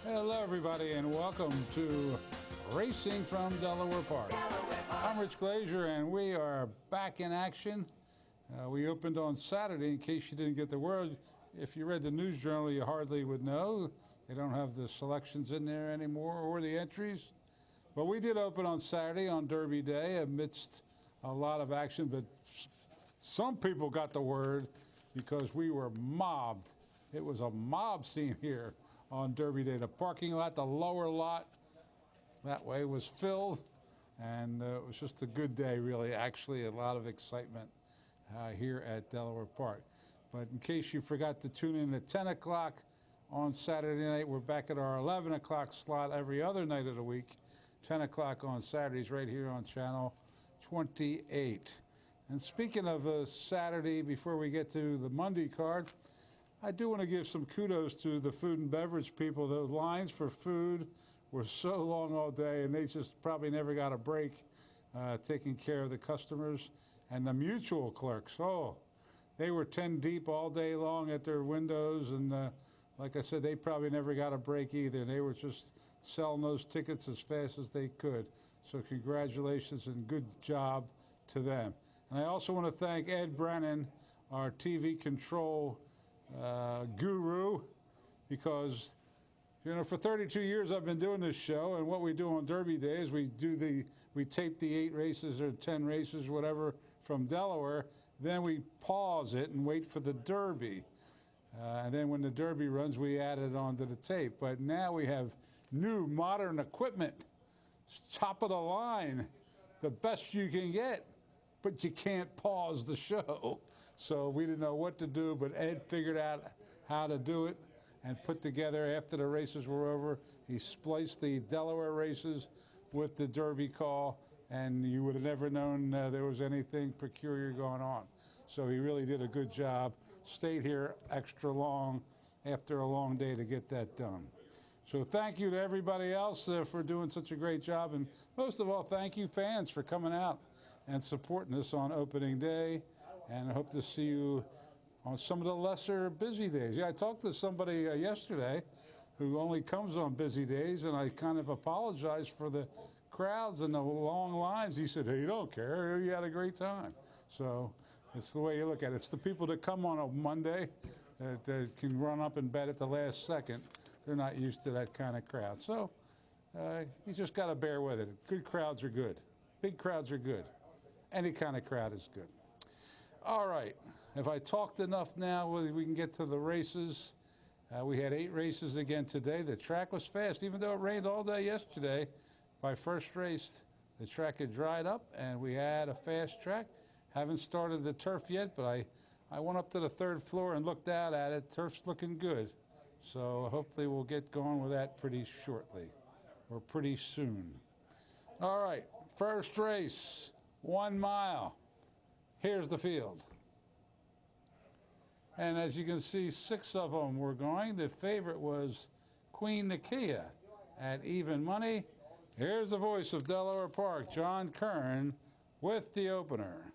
Hello, everybody, and welcome to Racing from Delaware Park. I'm Rich Glazier, and we are back in action. We opened on Saturday, in case you didn't get the word. If you read the News Journal, you hardly would know. They don't have the selections in there anymore or the entries. But we did open on Saturday on Derby Day amidst a lot of action, but some people got the word because we were mobbed. It was a mob scene here on Derby Day. The parking lot, the lower lot, that way was filled, and it was just a good day, really. Actually, a lot of excitement here at Delaware Park. But in case you forgot to tune in at 10 o'clock on Saturday night, we're back at our 11 o'clock slot every other night of the week, 10 o'clock on Saturdays right here on Channel 28. And speaking of Saturday, before we get to the Monday card, I do want to give some kudos to the food and beverage people. The lines for food were so long all day, and they just probably never got a break taking care of the customers. And the mutual clerks, they were 10 deep all day long at their windows, and like I said, they probably never got a break either. They were just selling those tickets as fast as they could. So congratulations and good job to them. And I also want to thank Ed Brennan, our TV control guru, because for 32 years I've been doing this show, and what we do on Derby Day is we tape the 8 races or 10 races, whatever, from Delaware. Then we pause it and wait for the Derby. And then when the Derby runs, we add it onto the tape. But now we have new modern equipment. It's top of the line, the best you can get, but you can't pause the show. So we didn't know what to do, but Ed figured out how to do it and put together, after the races were over, he spliced the Delaware races with the Derby call, and you would have never known there was anything peculiar going on. So he really did a good job, stayed here extra long after a long day to get that done. So thank you to everybody else for doing such a great job, and most of all, thank you fans for coming out and supporting us on opening day, and I hope to see you on some of the lesser busy days. Yeah, I talked to somebody yesterday who only comes on busy days, and I kind of apologized for the crowds and the long lines. He said, hey, you don't care, you had a great time. So it's the way you look at it. It's the people that come on a Monday that can run up and bet at the last second. They're not used to that kind of crowd. So you just got to bear with it. Good crowds are good. Big crowds are good. Any kind of crowd is good. All right. If I talked enough now, we can get to the races. We had 8 races again today. The track was fast. Even though it rained all day yesterday, by first race, the track had dried up, and we had a fast track. Haven't started the turf yet, but I went up to the 3rd floor and looked out at it. Turf's looking good. So hopefully we'll get going with that pretty shortly, or pretty soon. All right, first race, 1 mile. Here's the field. And as you can see, 6 of them were going. The favorite was Queen Nekia at even money. Here's the voice of Delaware Park, John Kern, with the opener.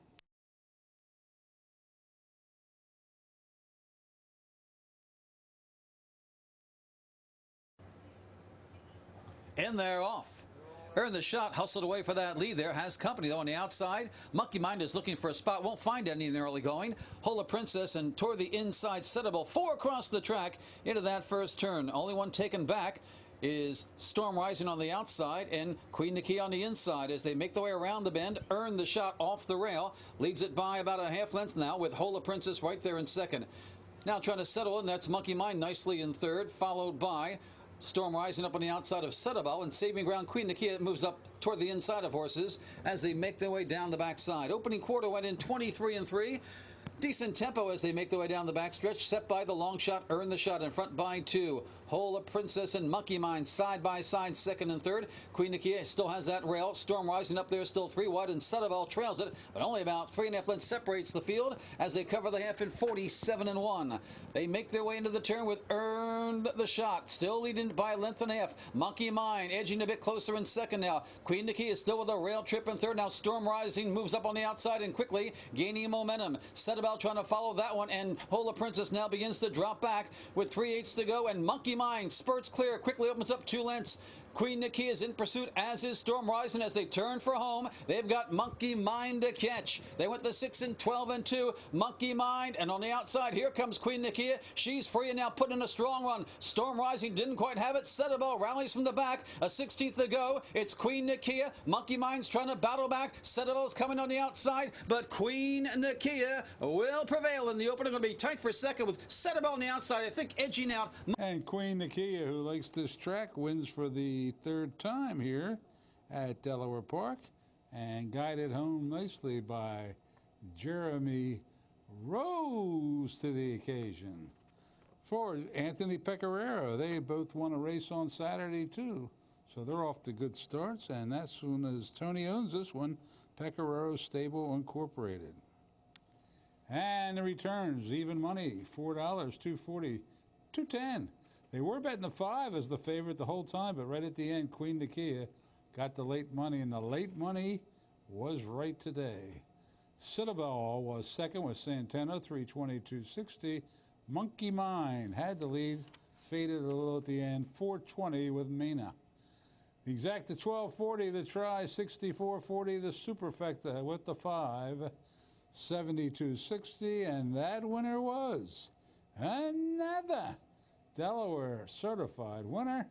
And they're off. Earned the shot, hustled away for that lead there. Has company, though, on the outside. Monkey Mind is looking for a spot. Won't find any in the early going. Hola Princess and toward the inside. Cedeno, 4 across the track into that first turn. Only one taken back is Storm Rising on the outside and Queen Nekia on the inside as they make their way around the bend. Earned the shot off the rail. Leads it by about a half length now with Hola Princess right there in second. Now trying to settle in. That's Monkey Mind nicely in third, followed by Storm Rising up on the outside of Cedeno, and saving ground Queen Nekia moves up toward the inside of horses as they make their way down the backside. Opening quarter went in 23-3. Decent tempo as they make their way down the backstretch. Set by the long shot, earn the shot in front by 2. Hola Princess and Monkey Mind side by side, second and third. Queen Nekia still has that rail. Storm Rising up there still 3 wide, and Cedeno trails it, but only about 3.5 lengths separates the field as they cover the half in 47-1. They make their way into the turn with Earned the Shot, still leading by a length and a half. Monkey Mind edging a bit closer in second now. Queen Nekia is still with a rail trip in third. Now Storm Rising moves up on the outside and quickly gaining momentum. Cedeno trying to follow that one, and Hola Princess now begins to drop back with 3/8 to go, and Monkey Monkey Mind spurts clear, quickly opens up 2 lengths. Queen Nekia is in pursuit, as is Storm Rising as they turn for home. They've got Monkey Mind to catch. They went the 6 and 12 and 2. Monkey Mind, and on the outside, here comes Queen Nekia. She's free and now putting in a strong run. Storm Rising didn't quite have it. Cedeno rallies from the back. A 16th to go. It's Queen Nekia. Monkey Mind's trying to battle back. Cedeno's coming on the outside, but Queen Nekia will prevail in the opening. Going to be tight for second with Cedeno on the outside, I think, edging out. And Queen Nekia, who likes this track, wins for the 3rd time here at Delaware Park and guided home nicely by Jeremy Rose to the occasion. For Anthony Pecoraro, they both won a race on Saturday too, so they're off to good starts. And as soon as Tony owns this one, Pecoraro Stable Incorporated. And the returns, even money, $4, $2.40, $2.10. They were betting the 5 as the favorite the whole time, but right at the end, Queen Nekia got the late money, and the late money was right today. Citadel was second with Santana, 322.60. Monkey Mind had the lead, faded a little at the end, 420 with Mina. The Exacta 1240, the try, 64.40, the Superfecta with the 5, 72.60, and that winner was another Delaware certified winner.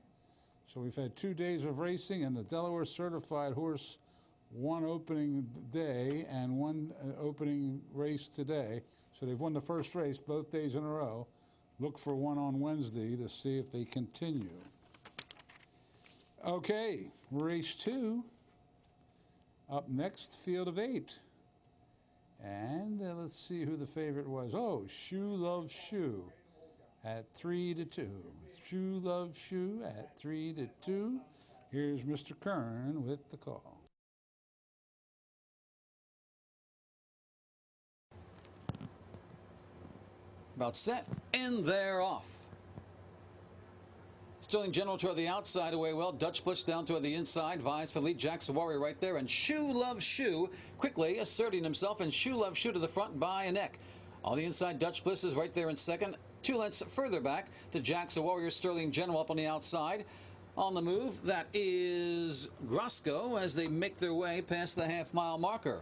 So we've had 2 days of racing, and the Delaware certified horse won opening day and one opening race today. So they've won the first race both days in a row. Look for one on Wednesday to see if they continue. Okay, race 2. Up next, field of 8. And let's see who the favorite was. Oh, Shoe Love Shoe at 3-2. Shoe Love Shoe at 3-2. Here's Mr. Kern with the call. About set, and they're off. Sterling General toward the outside, away well. Dutch Blitz down toward the inside. Vies for lead. Nyx Warrior right there. And Shoe Love Shoe quickly asserting himself. And Shoe Love Shoe to the front by a neck. On the inside, Dutch Blitz is right there in second. 2 lengths further back to Nyx Warrior. Sterling General up on the outside. On the move, that is Grosco as they make their way past the half-mile marker.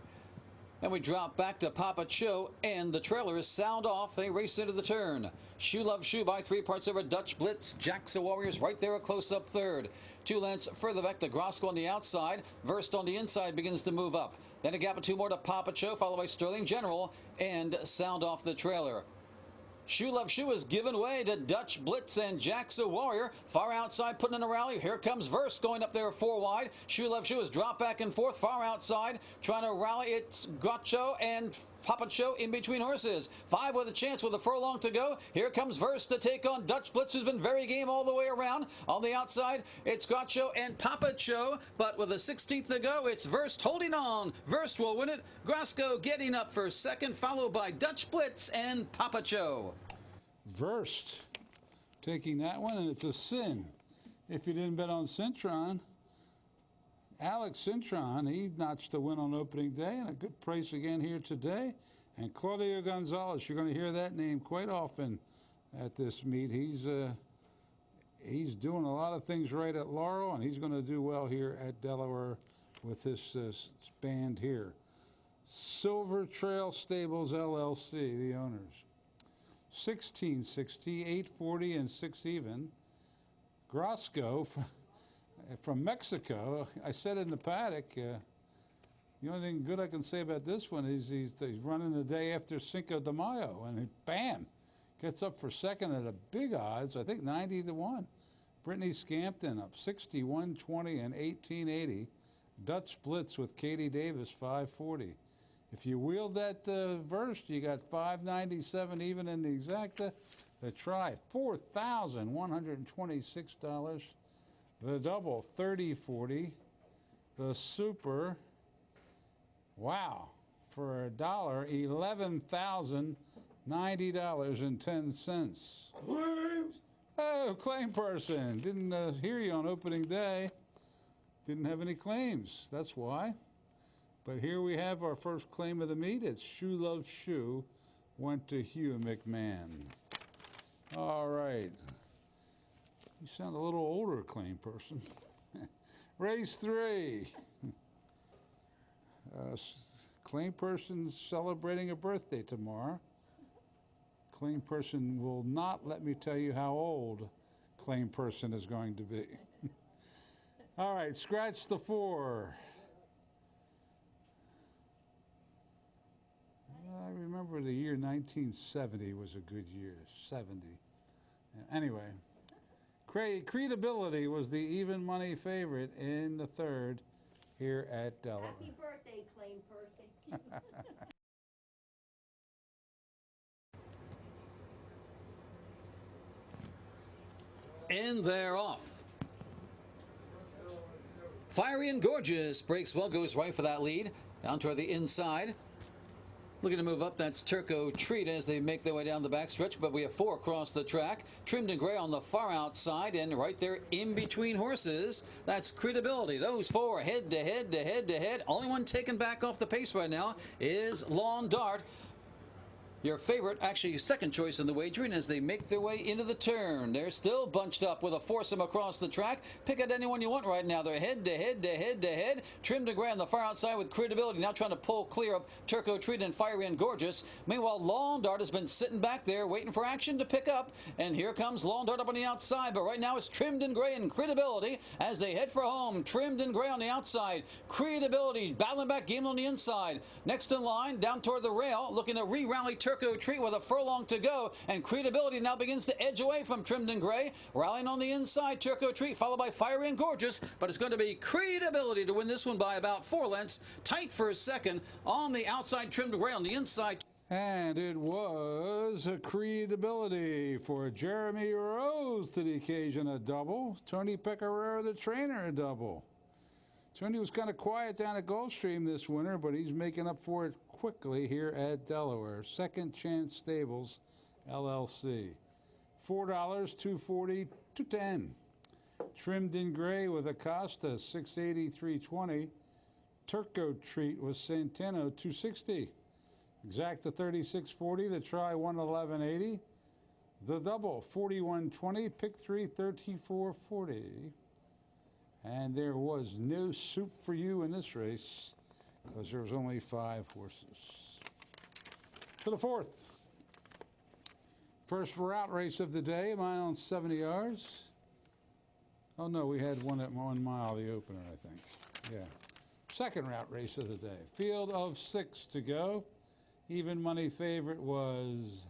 And we drop back to Papa Cho, and the trailer is sound off. They race into the turn. Shoe Love Shoe by 3 parts over Dutch Blitz. Nyx Warrior's right there, a close-up third. 2 lengths further back to Grosco on the outside. Verst on the inside begins to move up. Then a gap of 2 more to Papa Cho, followed by Sterling General, and sound off the trailer. Shoe Love Shoe is given way to Dutch Blitz and Nyx Warrior. Far outside, putting in a rally. Here comes Verst going up there 4 wide. Shoe Love Shoe is dropped back and forth. Far outside, trying to rally. It's Gotcho and Papa Cho in between horses. 5 with a chance with a furlong to go. Here comes Verst to take on Dutch Blitz, who's been very game all the way around. On the outside, it's Gotcho and Papa Cho, but with a 16th to go, it's Verst holding on. Verst will win it. Grosco getting up for second, followed by Dutch Blitz and Papa Cho. Verst taking that one, and it's a sin if you didn't bet on Cintron. Alex Cintron, he notched a win on opening day and a good price again here today. And Claudio Gonzalez, you're going to hear that name quite often at this meet. He's doing a lot of things right at Laurel, and he's going to do well here at Delaware with this band here. Silver Trail Stables LLC, the owners. 1660, 840, and 6 even. Grosco from Mexico. I said in the paddock, the only thing good I can say about this one is he's running the day after Cinco de Mayo, and bam, gets up for second at a big odds, I think 90-1. Brittany Scampton up 61-20 and 1880. Dutch Blitz with Katie Davis 540. If you wheeled that Verst, you got 597 even in the Exacta. The try, $4,126. The double, $30.40. The super, wow, for $1, $11,090.10. Claims. Oh, claim person. Didn't hear you on opening day. Didn't have any claims. That's why. But here we have our first claim of the meet. It's Shoe Love Shoe. Went to Hugh McMahon. All right. You sound a little older, claim person. Race 3. Claim person celebrating a birthday tomorrow. Claim person will not let me tell you how old claim person is going to be. All right, scratch the 4. I remember the year 1970 was a good year, 70. Anyway, Creedibility was the even money favorite in the 3rd here at Delaware. Happy birthday, claim person. And they're off. Fiery and Gorgeous breaks well, goes right for that lead. Down toward the inside. Looking to move up, that's Turko Treat as they make their way down the backstretch, but we have 4 across the track. Trimmed in gray on the far outside, and right there in between horses, that's Creedibility. Those 4 head to head to head to head. Only one taken back off the pace right now is Lawn Dart. Your favorite, actually second choice in the wagering as they make their way into the turn. They're still bunched up with a foursome across the track. Pick out anyone you want right now. They're head to head to head to head. Trimmed to gray on the far outside with Creedibility. Now trying to pull clear of Turko Treat and Fiery and Gorgeous. Meanwhile, Lawn Dart has been sitting back there waiting for action to pick up. And here comes Lawn Dart up on the outside. But right now it's Trimmed in Gray and Creedibility as they head for home. Trimmed in Gray on the outside. Creedibility battling back, game on the inside. Next in line, down toward the rail, looking to re-rally Turko Treat with a furlong to go, and Creedibility now begins to edge away from Trimmed in Gray. Rallying on the inside, Turko Treat, followed by Fiery and Gorgeous, but it's going to be Creedibility to win this one by about 4 lengths. Tight for a second on the outside, Trimmed in Gray on the inside. And it was a Creedibility for Jeremy Rose to the occasion, a double. Tony Pecoraro, the trainer, a double. Tony was kind of quiet down at Gulfstream this winter, but he's making up for it quickly here at Delaware. Second Chance Stables, LLC. $4, $240, $210. Trimmed in Gray with Acosta, $680, $320. Turko Treat with Cedeno, $260. Exacta, $36.40. The try, $111.80. The double, $41.20. Pick 3, $34.40. And there was no soup for you in this race because there was only 5 horses. To the 4th. First route race of the day, mile and 70 yards. Oh no, we had one at 1 mile, the opener, I think. Yeah. Second route race of the day. Field of 6 to go. Even money favorite was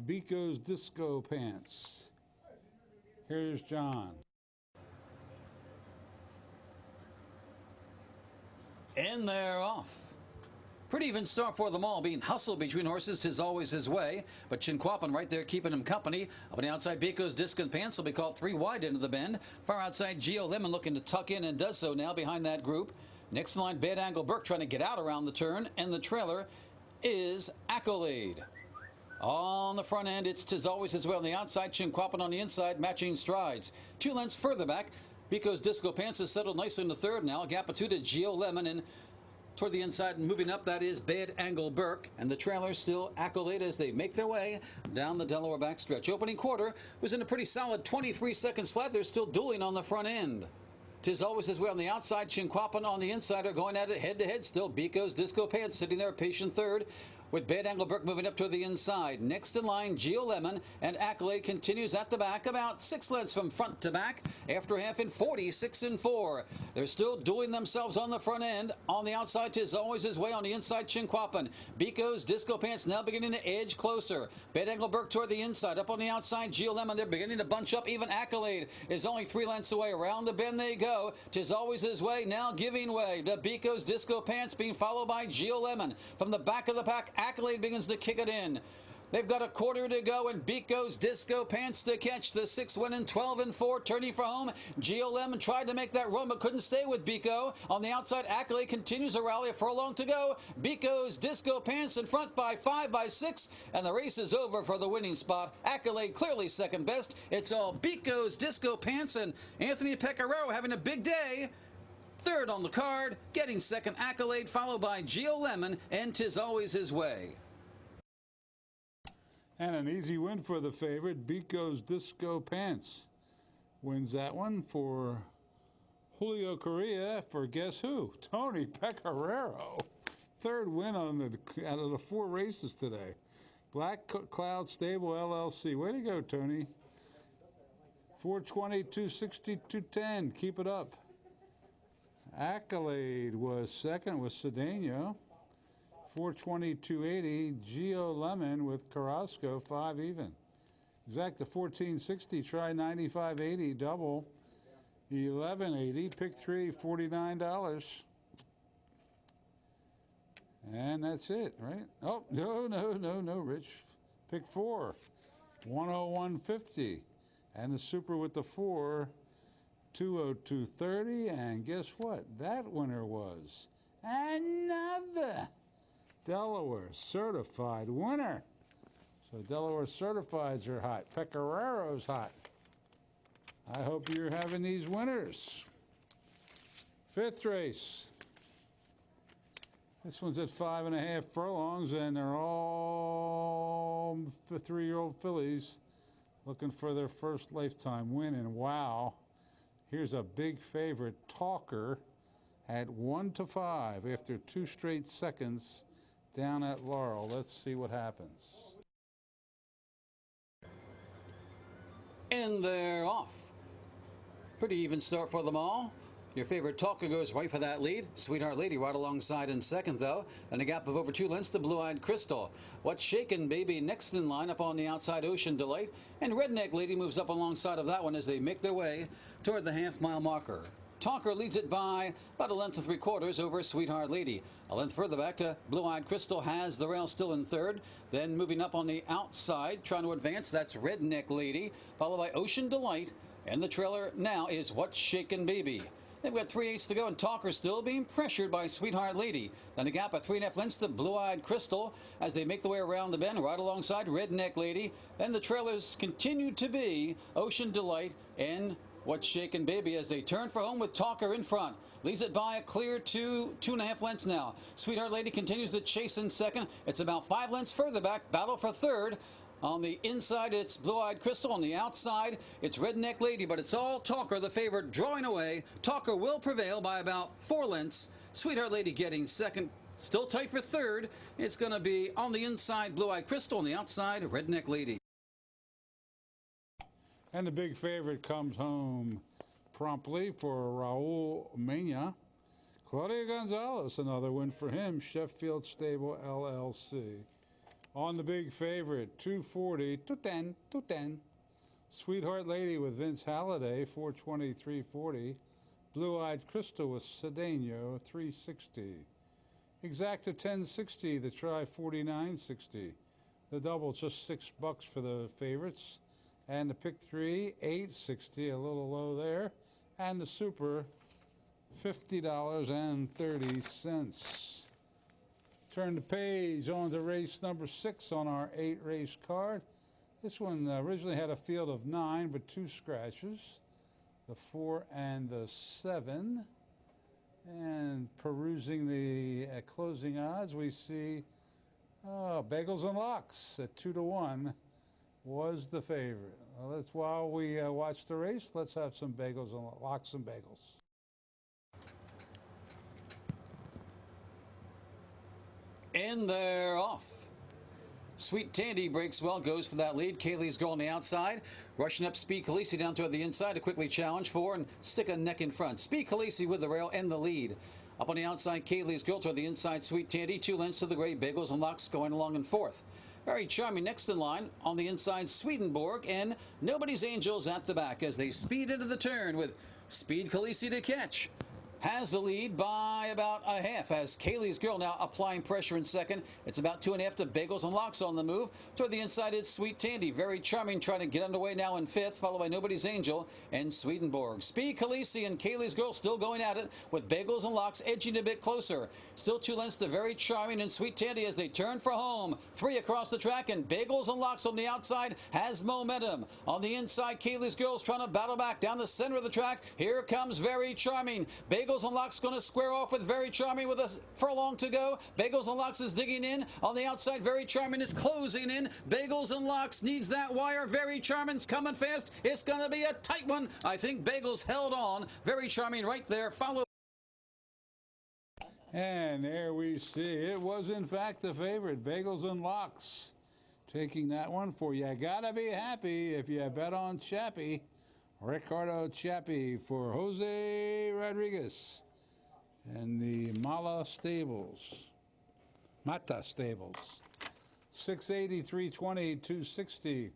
Beacos Disco Pants. Here's John. And they're off. Pretty even start for them all, being hustled between horses. 'Tis always his way, but Chiappe right there keeping him company. Up on the outside, Beacos Disc and Pants will be caught 3 wide into the bend. Far outside, Geo Lemon looking to tuck in and does so now behind that group. Next in line, Bad Angle Burke trying to get out around the turn, and the trailer is Accolade. On the front end, it's 'Tis always his way on the outside, Chiappe on the inside, matching strides. 2 lengths further back, Beacos Disco Pants has settled nicely in the third now. A gap of 2 to Geo Lemon, and toward the inside and moving up, that is Bad Angle Burke. And the trailer still Accolade as they make their way down the Delaware backstretch. Opening quarter was in a pretty solid 23 seconds flat. They're still dueling on the front end. 'Tis always his way on the outside. Chiappe on the inside are going at it head to head still. Beacos Disco Pants sitting there patient third, with Bad Angle Burke moving up to the inside. Next in line, Geo Lemon, and Accolade continues at the back, about 6 lengths from front to back, after half in 46 and 4. They're still doing themselves on the front end. On the outside, 'Tis always his way on the inside, Chiappe. Beacos Disco Pants now beginning to edge closer. Bad Angle Burke toward the inside. Up on the outside, Geo Lemon, they're beginning to bunch up. Even Accolade is only 3 lengths away. Around the bend they go. 'Tis always his way, now giving way to Beacos Disco Pants, being followed by Geo Lemon. From the back of the pack, Accolade begins to kick it in. They've got a quarter to go, and Beacos Disco Pants to catch. The 6 winning 12 and 4, turning for home. Geo Lemon tried to make that run, but couldn't stay with Beaco. On the outside, Accolade continues a rally, a furlong to go. Beacos Disco Pants in front by 5 by 6, and the race is over for the winning spot. Accolade clearly second best. It's all Beacos Disco Pants, and Anthony Pecoraro having a big day. Third on the card, getting second, Accolade, followed by Geo Lemon, and 'Tis always his way. And an easy win for the favorite, Beacos Disco Pants. Wins that one for Julio Correa for guess who? Tony Pecoraro. Third win out of the 4 races today. Black Cloud Stable LLC. Way to go, Tony. 420, 260, 210. Keep it up. Accolade was second with Cedeno. 420, 280. Geo Lemon with Carrasco, 5 even. Exacta 1460. Try 9580 double. 1180. Pick 3, $49. And that's it, right? Oh, no, Rich. Pick 4, 101.50. And the super with the 4, 202.30. And guess what? That winner was another Delaware certified winner. So Delaware certifieds are hot. Pecoraro's hot. I hope you're having these winners. 5th race. This one's at 5.5 furlongs, and they're all 3-year-old fillies looking for their first lifetime win. And wow, here's a big favorite, Talker, at 1-5 after 2 straight seconds down at Laurel. Let's see what happens. And they're off. Pretty even start for them all. Your favorite Talker goes right for that lead. Sweetheart Lady right alongside in second, though. Then a gap of over 2 lengths to Blue-Eyed Crystal. What's Shakin' Baby next in line up on the outside, Ocean Delight. And Redneck Lady moves up alongside of that one as they make their way toward the half-mile marker. Talker leads it by about 1.75 over Sweetheart Lady. A length further back to Blue-Eyed Crystal has the rail still in third. Then moving up on the outside, trying to advance, that's Redneck Lady, followed by Ocean Delight. And the trailer now is What's Shakin' Baby. They've got 3/8 to go, and Talker still being pressured by Sweetheart Lady. Then a gap of 3.5 lengths to Blue-Eyed Crystal as they make their way around the bend right alongside Redneck Lady. Then the trailers continue to be Ocean Delight and What's Shakin' Baby as they turn for home with Talker in front. Leads it by a clear 2.5 lengths now. Sweetheart Lady continues to chase in second. It's about 5 lengths further back. Battle for third. On the inside, it's Blue-Eyed Crystal. On the outside, it's Redneck Lady, but it's all Talker, the favorite, drawing away. Talker will prevail by about 4 lengths. Sweetheart Lady getting second. Still tight for third. It's going to be on the inside, Blue-Eyed Crystal. On the outside, Redneck Lady. And the big favorite comes home promptly for Raul Mena. Claudia Gonzalez, another win for him. Sheffield Stable LLC. On the big favorite, 240, 210. Sweetheart Lady with Vince Halliday, 420, 340. Blue-Eyed Crystal with Cedeno, 360. Exacta 1060, the try 49.60. The double just $6 for the favorites. And the pick 3, 860, a little low there. And the super, $50.30. Turn the page on to race number 6 on our 8-race card. This one originally had a field of 9, but 2 scratches, the 4 and the 7. And perusing the closing odds, we see Bagels and Locks at 2-1 was the favorite. Well, while we watch the race, let's have some Bagels and Locks and Bagels. And they're off. Sweet Tandy breaks well, goes for that lead. Kaylee's Girl on the outside. Rushing up Speed Khaleesi down toward the inside to quickly challenge for and stick a neck in front. Speed Khaleesi with the rail and the lead. Up on the outside, Kaylee's Girl toward the inside. Sweet Tandy, 2 lengths to the gray. Bagels and Locks going along in fourth. Very charming next in line. On the inside, Swedenborg and Nobody's Angels at the back as they speed into the turn with Speed Khaleesi to catch. Has the lead by about a half as Kaylee's Girl now applying pressure in second. It's about 2.5 to Bagels and Locks on the move. Toward the inside, it's Sweet Tandy. Very charming, trying to get underway now in fifth, followed by Nobody's Angel and Swedenborg. Speed Khaleesi and Kaylee's Girl still going at it with Bagels and Locks edging a bit closer. Still 2 lengths to Very Charming and Sweet Tandy as they turn for home. 3 across the track and Bagels and Locks on the outside has momentum. On the inside, Kaylee's Girl's trying to battle back down the center of the track. Here comes Very Charming. Bagels Bagels and Locks going to square off with Very Charming with a furlong to go. Bagels and Locks is digging in. On the outside, Very Charming is closing in. Bagels and Locks needs that wire. Very Charming's coming fast. It's going to be a tight one. I think Bagels held on. Very Charming right there. Followed. And there we see it was in fact the favorite, Bagels and Locks, taking that one for you. Gotta be happy if you bet on Chiappe. Ricardo Chiappe for Jose Rodriguez and the Mata Stables. 680, 320, 260.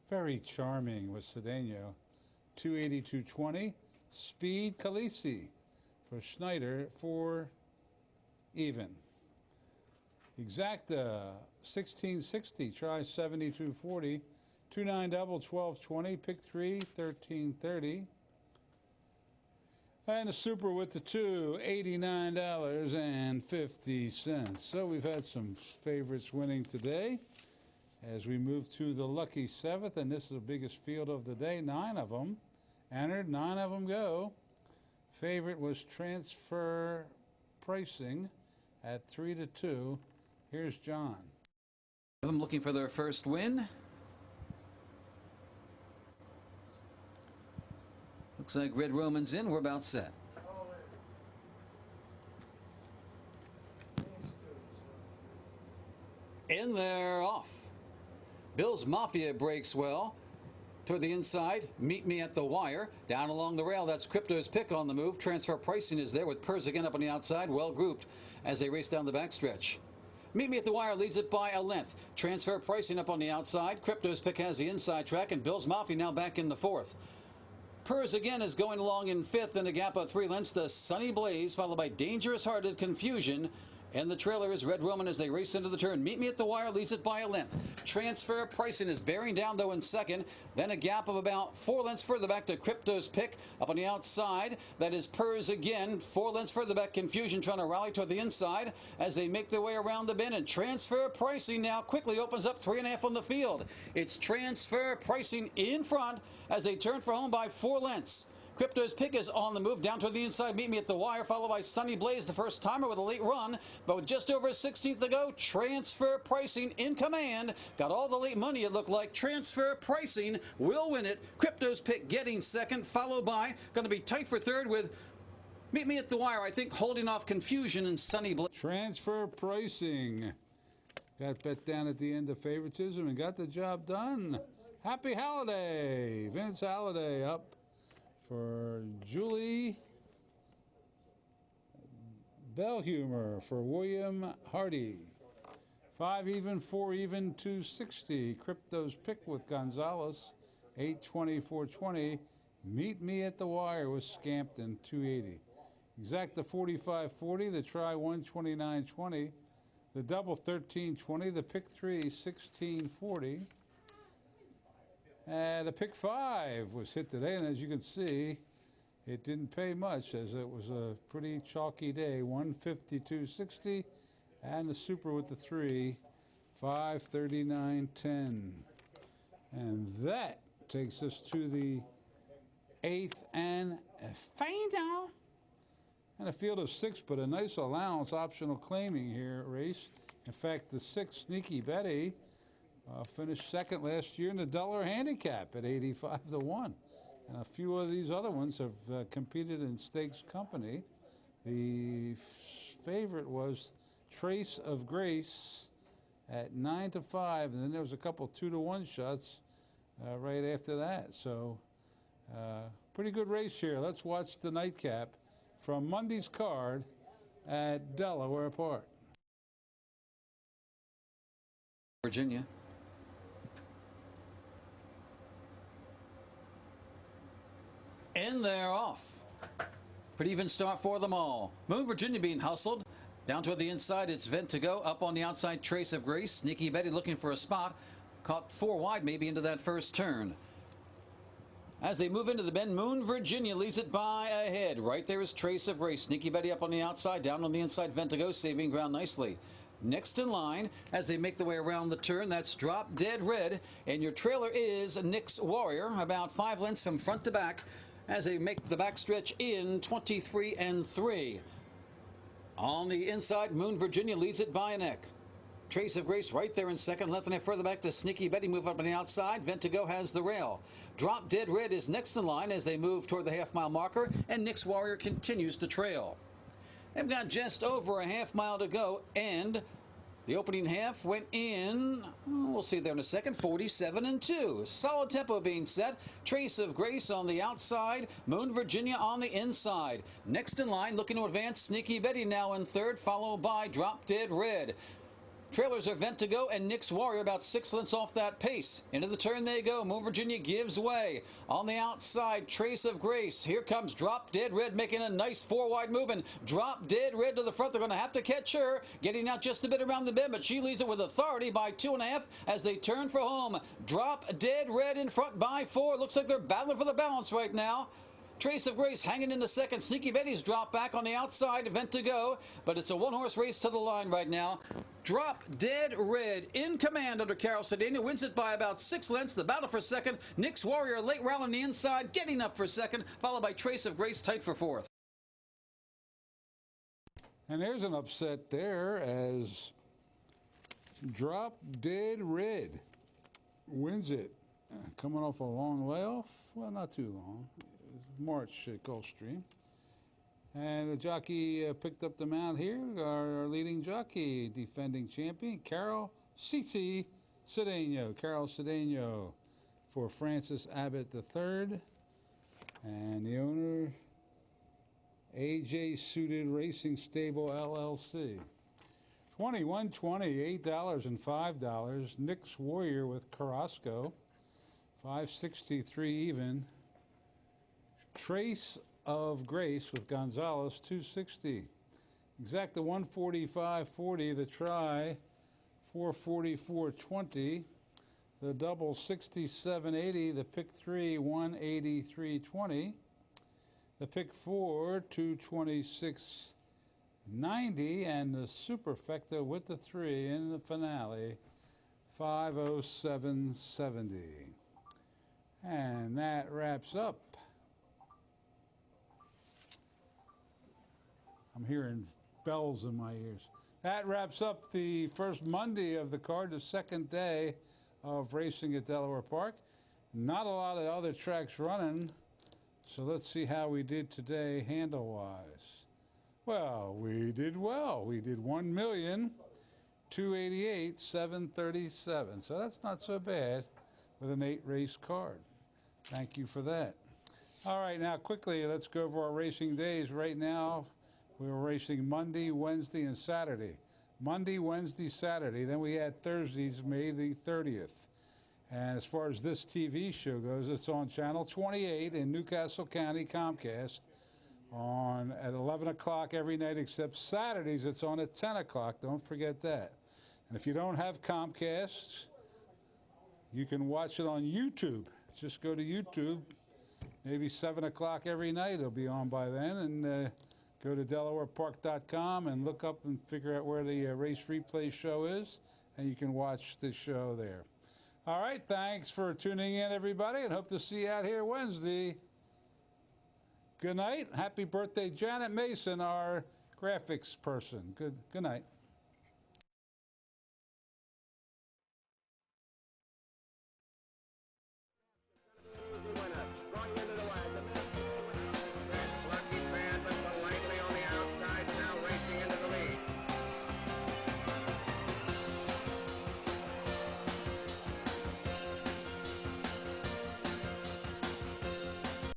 Very Charming with Cedeno. 280, 220. Speed Khaleesi for Schneider for even. Exacta 1660, try 7240, 29 double 1220, pick 3 1330, and a super with the two $89.50. So we've had some favorites winning today as we move to the lucky seventh, and this is the biggest field of the day. 9 of them entered, 9 of them go. Favorite was Transfer Pricing at 3-2. Here's John. Them looking for their first win. Looks like Red Roman's in. We're about set. In there, off. Bill's Mafia breaks well. Toward the inside, Meet Me at the Wire. Down along the rail, that's Crypto's Pick on the move. Transfer Pricing is there with Purrs again up on the outside, well grouped as they race down the backstretch. Meet Me at the Wire leads it by a length. Transfer Pricing up on the outside. Crypto's Pick has the inside track, and Bill's Mafia now back in the fourth. Purrs again is going along in fifth in a gap of 3 lengths to Sunny Blaze, followed by Dangerous Hearted Confusion. And the trailer is Red Roman as they race into the turn. Meet Me at the Wire leads it by a length. Transfer Pricing is bearing down, though, in second. Then a gap of about 4 lengths further back to Crypto's Pick. Up on the outside, that is Purrs again. 4 lengths further back, Confusion trying to rally toward the inside as they make their way around the bend. And Transfer Pricing now quickly opens up 3.5 on the field. It's Transfer Pricing in front as they turn for home by 4 lengths. Crypto's Pick is on the move down toward the inside. Meet Me at the Wire, followed by Sunny Blaze, the first timer with a late run. But with just over a 16th to go, Transfer Pricing in command. Got all the late money, it looked like. Transfer Pricing will win it. Crypto's Pick getting second, followed by, going to be tight for third with Meet Me at the Wire, I think, holding off Confusion and Sunny Blaze. Transfer Pricing got bet down at the end of favoritism and got the job done. Happy holiday. Vince Holiday up for Julie Bellhumor for William Hardy. 5 even, 4 even, 260. Crypto's Pick with Gonzalez, 820, 420. Meet Me at the Wire with Scampton, 280. Exacta 45-40, the try 129.20. The double 13.20, the pick 3 16.40. And the pick 5 was hit today, and as you can see, it didn't pay much as it was a pretty chalky day. 152.60, and the super with the 3, 539.10. And that takes us to the 8th and final. And a field of 6, but a nice allowance optional claiming here race. In fact, the 6 Sneaky Betty finished second last year in the Delaware handicap at 85 to 1. And a few of these other ones have competed in stakes company. The favorite was Trace of Grace at 9 to 5, and then there was a couple 2 to 1 shots right after that. So pretty good race here. Let's watch the nightcap from Monday's card at Delaware Park. Virginia. And they're off. Pretty even start for them all. Moon Virginia being hustled. Down toward the inside, it's Vent to go. Up on the outside, Trace of Grace. Sneaky Betty looking for a spot. Caught 4 wide maybe into that first turn. As they move into the bend, Moon Virginia leads it by a head. Right there is Trace of Grace. Sneaky Betty up on the outside. Down on the inside, Vent to go, saving ground nicely. Next in line, as they make their way around the turn, that's Drop Dead Red. And your trailer is Nyx Warrior, about 5 lengths from front to back. as they make the backstretch in 23 and 3. On the inside, Moon Virginia leads it by a neck. Trace of Grace right there in second. Left and it further back to Sneaky Betty. Move up on the outside. Ventigo has the rail. Drop Dead Red is next in line as they move toward the half-mile marker. And Nyx Warrior continues to trail. They've got just over a half-mile to go. And the opening half went in, we'll see there in a second, 47 and 2. Solid tempo being set. Trace of Grace on the outside. Moon Virginia on the inside. Next in line, looking to advance, Sneaky Betty now in third, followed by Drop Dead Red. Trailers are Ventigo and Nyx Warrior about 6 lengths off that pace. Into the turn they go. Moon Virginia gives way. On the outside, Trace of Grace. Here comes Drop Dead Red making a nice 4-wide move. And Drop Dead Red to the front. They're going to have to catch her. Getting out just a bit around the bend, but she leads it with authority by 2.5 as they turn for home. Drop Dead Red in front by 4. Looks like they're battling for the balance right now. Trace of Grace hanging in the second. Sneaky Betty's dropped back on the outside. Ventigo, but it's a one-horse race to the line right now. Drop Dead Red in command under Carol Cedeno. Wins it by about 6 lengths. The battle for second. Nyx Warrior late rally on the inside, getting up for second, followed by Trace of Grace tight for fourth. And there's an upset there as Drop Dead Red wins it. Coming off a long layoff. Well, not too long. March at Gulfstream. And the jockey picked up the mount here, our leading jockey, defending champion, Carol Cedeno. Carol Cedeno for Francis Abbott III. And the owner, AJ Suited Racing Stable, LLC. 21.20, $8 and $5. Nyx Warrior with Carrasco, 563 even. Trace of Grace with Gonzalez, 260. Exacta 145.40. The try 444.20. The double 67.80. The pick 3 183.20. The pick 4 226.90. And the superfecta with the 3 in the finale 507.70. And that wraps up. I'm hearing bells in my ears. That wraps up the first Monday of the card, the second day of racing at Delaware Park. Not a lot of other tracks running, so let's see how we did today handle-wise. Well, we did well. We did 1,288,737, so that's not so bad with an 8-race card. Thank you for that. All right, now quickly, let's go over our racing days. Right now, we were racing Monday, Wednesday, and Saturday. Monday, Wednesday, Saturday. Then we had Thursdays, May the 30th. And as far as this TV show goes, it's on Channel 28 in Newcastle County, Comcast, at 11 o'clock every night except Saturdays. It's on at 10 o'clock. Don't forget that. And if you don't have Comcast, you can watch it on YouTube. Just go to YouTube. Maybe 7 o'clock every night. It'll be on by then. And go to DelawarePark.com and look up and figure out where the race replay show is, and you can watch the show there. All right, thanks for tuning in, everybody, and hope to see you out here Wednesday. Good night. Happy birthday, Janet Mason, our graphics person. Good night.